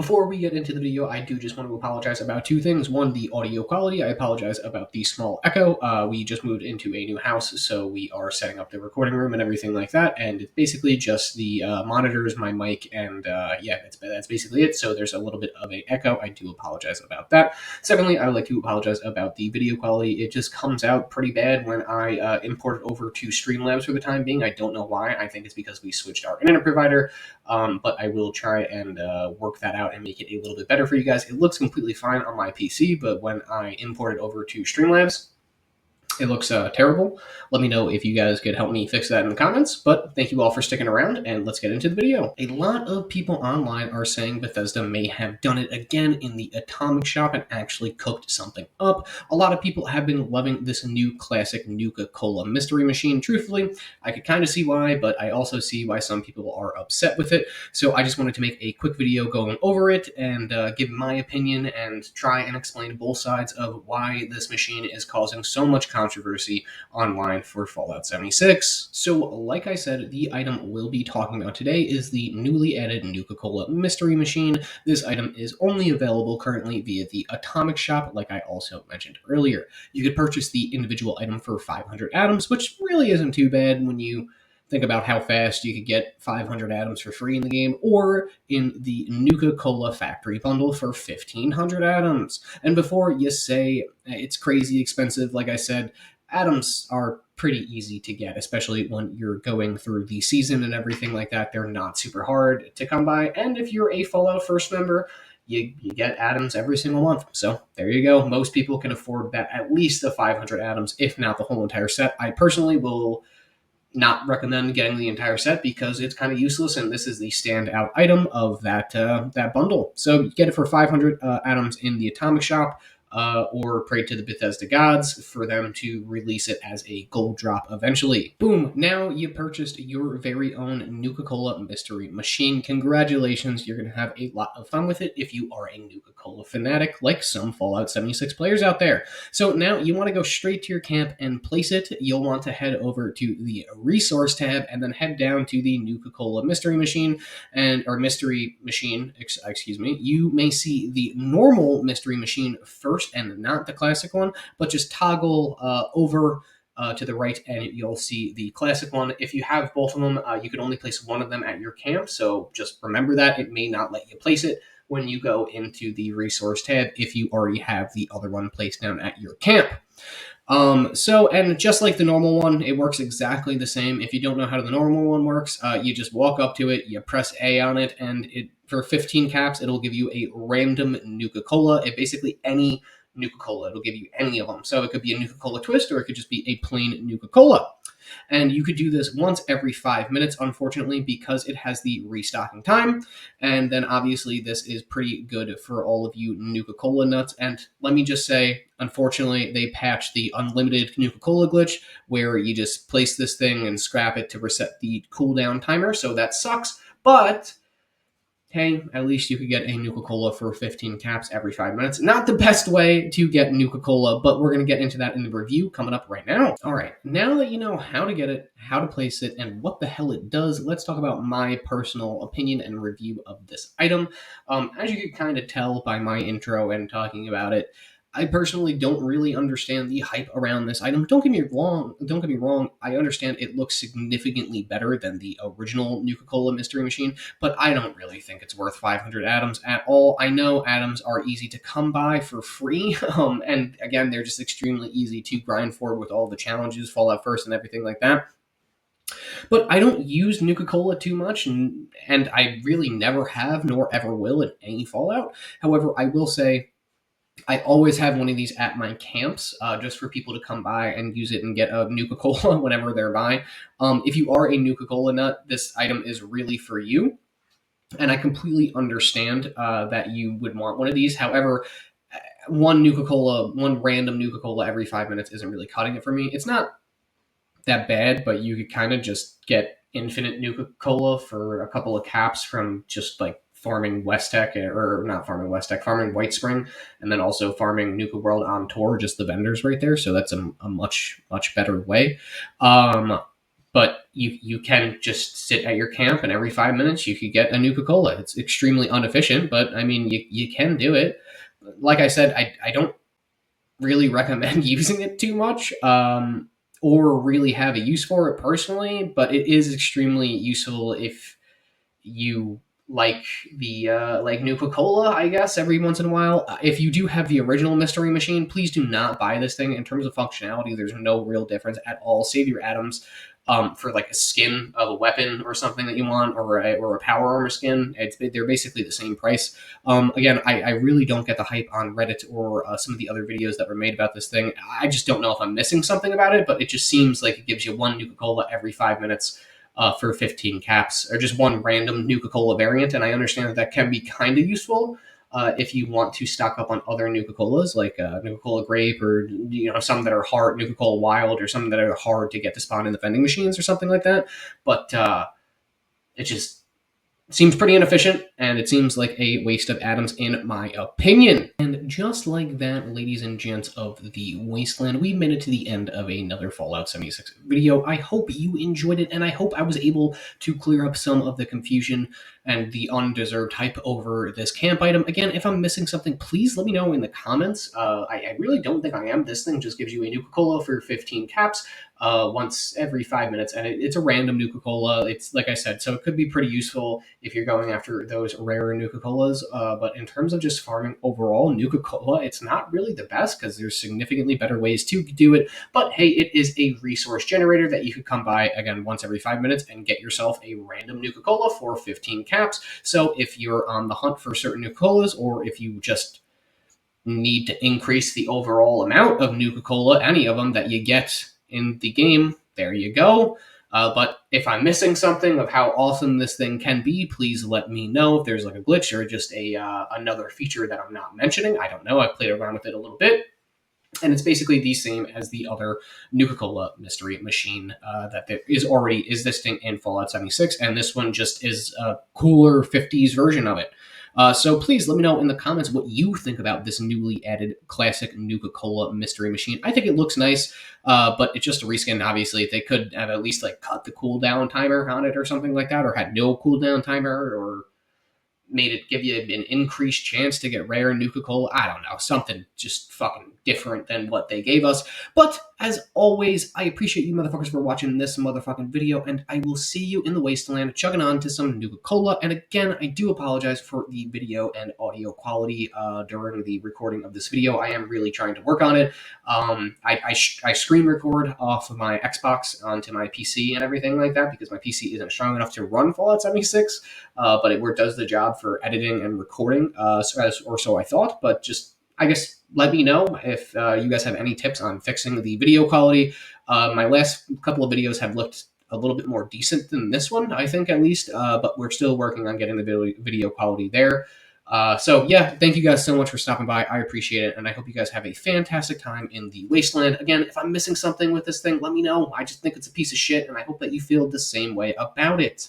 Before we get into the video, I do just want to apologize about two things. One, the audio quality. I apologize about the small echo. We just moved into a new house, so we are setting up the recording room and everything like that. And it's basically just the monitors, my mic, and yeah, that's basically it. So there's a little bit of an echo. I do apologize about that. Secondly, I would like to apologize about the video quality. It just comes out pretty bad when I import it over to Streamlabs for the time being. I don't know why. I think it's because we switched our internet provider. But I will try and work that out and make it a little bit better for you guys. It looks completely fine on my PC, but when I import it over to Streamlabs, it looks terrible. Let me know if you guys could help me fix that in the comments, but thank you all for sticking around, and let's get into the video. A lot of people online are saying Bethesda may have done it again in the Atomic Shop and actually cooked something up. A lot of people have been loving this new Classic Nuka-Cola Mystery Machine. Truthfully, I could kind of see why, but I also see why some people are upset with it. So I just wanted to make a quick video going over it and give my opinion and try and explain both sides of why this machine is causing so much controversy online for Fallout 76. So like I said, the item we'll be talking about today is the newly added Nuka-Cola Mystery Machine. This item is only available currently via the Atomic Shop, like I also mentioned earlier. You could purchase the individual item for 500 atoms, which really isn't too bad when you think about how fast you could get 500 atoms for free in the game, or in the Nuka-Cola Factory Bundle for 1,500 atoms. And before you say it's crazy expensive, like I said, atoms are pretty easy to get, especially when you're going through the season and everything like that. They're not super hard to come by, and if you're a Fallout First member, you get atoms every single month. So there you go. Most people can afford that, at least the 500 atoms, if not the whole entire set. I personally will not recommend getting the entire set because it's kind of useless, and this is the standout item of that bundle. So you get it for 500 atoms in the Atomic Shop, or pray to the Bethesda gods for them to release it as a gold drop eventually. Boom! Now you purchased your very own Nuka-Cola Mystery Machine. Congratulations, you're going to have a lot of fun with it if you are a Nuka-Cola fanatic, like some Fallout 76 players out there. So now you want to go straight to your camp and place it. You'll want to head over to the Resource tab and then head down to the Nuka-Cola Mystery Machine, excuse me. You may see the normal Mystery Machine first and not the classic one, but just toggle over to the right and you'll see the classic one. If you have both of them, you can only place one of them at your camp, so just remember that. It may not let you place it when you go into the Resource tab if you already have the other one placed down at your camp. And just like the normal one, it works exactly the same. If you don't know how the normal one works, you just walk up to it, you press A on it, and for 15 caps, it'll give you a random Nuka-Cola. Basically any Nuka-Cola. It'll give you any of them. So it could be a Nuka-Cola twist, or it could just be a plain Nuka-Cola. And you could do this once every 5 minutes, unfortunately, because it has the restocking time. And then obviously this is pretty good for all of you Nuka-Cola nuts. And let me just say, unfortunately, they patched the unlimited Nuka-Cola glitch where you just place this thing and scrap it to reset the cooldown timer. So that sucks. But hey, at least you could get a Nuka-Cola for 15 caps every 5 minutes. Not the best way to get Nuka-Cola, but we're going to get into that in the review coming up right now. All right, now that you know how to get it, how to place it, and what the hell it does, let's talk about my personal opinion and review of this item. As you can kind of tell by my intro and talking about it, I personally don't really understand the hype around this item. Don't get me wrong, I understand it looks significantly better than the original Nuka-Cola Mystery Machine, but I don't really think it's worth 500 atoms at all. I know atoms are easy to come by for free, and again, they're just extremely easy to grind for with all the challenges, Fallout First and everything like that. But I don't use Nuka-Cola too much, and I really never have nor ever will in any Fallout. However, I will say I always have one of these at my camps, just for people to come by and use it and get a Nuka-Cola whenever they're by. If you are a Nuka-Cola nut, this item is really for you. And I completely understand that you would want one of these. However, one random Nuka-Cola every 5 minutes isn't really cutting it for me. It's not that bad, but you could kind of just get infinite Nuka-Cola for a couple of caps from just like farming West Tech, or not farming West Tech, farming White Spring, and then also farming Nuka World on tour, just the vendors right there. So that's a much better way. but you can just sit at your camp, and every 5 minutes you could get a Nuka-Cola. It's extremely inefficient, but I mean, you can do it. Like I said, I don't really recommend using it too much, or really have a use for it personally, but it is extremely useful if you like the like Nuka-Cola, I guess, every once in a while. If you do have the original Mystery Machine, please do not buy this thing. In terms of functionality, there's no real difference at all. Save your atoms for like a skin of a weapon or something that you want, or a power armor skin. They're basically the same price. Again, I really don't get the hype on Reddit or some of the other videos that were made about this thing. I just don't know if I'm missing something about it, but it just seems like it gives you one Nuka-Cola every 5 minutes for 15 caps, or just one random Nuka-Cola variant. And I understand that that can be kind of useful if you want to stock up on other Nuka-Colas, like Nuka-Cola Grape, or some that are hard, Nuka-Cola Wild, or some that are hard to get to spawn in the vending machines or something like that. But it just seems pretty inefficient, and it seems like a waste of atoms, in my opinion. And just like that, ladies and gents of the Wasteland, we made it to the end of another Fallout 76 video. I hope you enjoyed it, and I hope I was able to clear up some of the confusion and the undeserved hype over this camp item. Again, if I'm missing something, please let me know in the comments. I really don't think I am. This thing just gives you a Nuka-Cola for 15 caps once every 5 minutes, and it's a random Nuka-Cola. It's like I said, so it could be pretty useful if you're going after those rarer Nuka-Colas. But in terms of just farming overall, Nuka-Cola, it's not really the best because there's significantly better ways to do it. But hey, it is a resource generator that you could come by again once every 5 minutes and get yourself a random Nuka-Cola for 15 caps. So if you're on the hunt for certain Nuka-Colas, or if you just need to increase the overall amount of Nuka-Cola, any of them that you get in the game, there you go. But if I'm missing something of how awesome this thing can be, please let me know if there's like a glitch or just a another feature that I'm not mentioning. I don't know. I've played around with it a little bit, and it's basically the same as the other Nuka-Cola Mystery Machine that there is already existing in Fallout 76, and this one just is a cooler 50s version of it. So please let me know in the comments what you think about this newly added Classic Nuka-Cola Mystery Machine. I think it looks nice, but it's just a reskin. Obviously, if they could have at least like cut the cooldown timer on it or something like that, or had no cooldown timer, or made it give you an increased chance to get rare Nuka-Cola. I don't know, something just fucking different than what they gave us. But as always, I appreciate you motherfuckers for watching this motherfucking video, and I will see you in the Wasteland chugging on to some Nuka-Cola. And again, I do apologize for the video and audio quality during the recording of this video. I am really trying to work on it. I screen record off of my Xbox onto my PC and everything like that, because my PC isn't strong enough to run Fallout 76, but it does the job for editing and recording, or so I thought. But just, I guess, let me know if you guys have any tips on fixing the video quality. My last couple of videos have looked a little bit more decent than this one, I think, at least, but we're still working on getting the video quality there. So yeah, thank you guys so much for stopping by. I appreciate it, and I hope you guys have a fantastic time in the Wasteland. Again, if I'm missing something with this thing, let me know. I just think it's a piece of shit, and I hope that you feel the same way about it.